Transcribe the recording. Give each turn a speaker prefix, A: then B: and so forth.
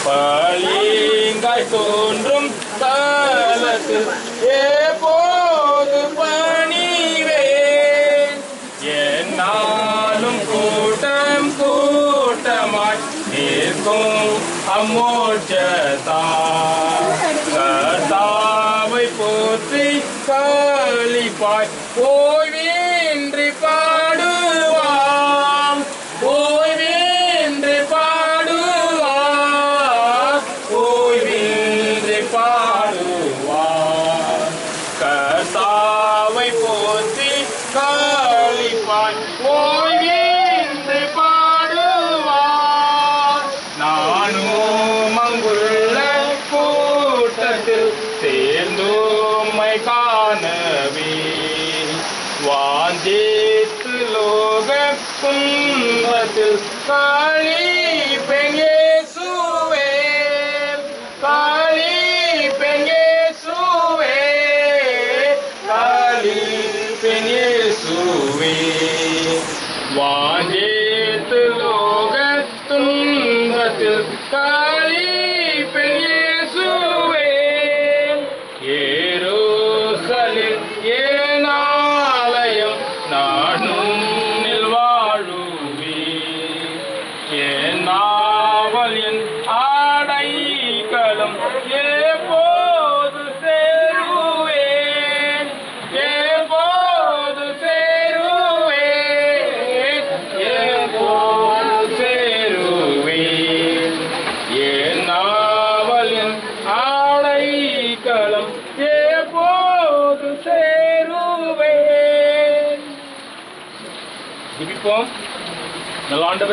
A: பளிங்காய் தோன்றும் தலத்தில் எப்போது பணிவேன். என்னாலும் கூட்டம் கூட்டமாய் நிற்கும் அம்மோட்சத்தார் கர்த்தாவை போற்றி களிப்பாய் ஓய்வின்றி பாடுவாம். ஓய்வின்றி பாடுவார். ஓய்வின்றி பாடுவார். கர்த்தாவை போற்றி களிப்பாய் ஓய்வின்றி பாடுவார். நானும் அங்குள்ள கூட்டத்தில் சேர்ந்தும்மை காணவே வாஞ்சித்து லோக குன்றத்தில் களிப்பேன் இயேசுவே. களிப்பேன் இயேசுவே. களிப்பேன் இயேசுவே. வாஞ்சித்து லோக துன்பத்தில் களிப்பேன் இயேசுவே. எருசலேம் என் ஆலயம் நானும் வாழுவேன். என் நாவல் என் அடைக்கலம் எப்போது சேருவேன். எப்போது சேருவேன். எப்போது சேருவேன். என் நாவல் என் அடைக்கலம் எப்போது சேருவேன். ஜெபிப்போம். நல்ல ஆண்டவரே,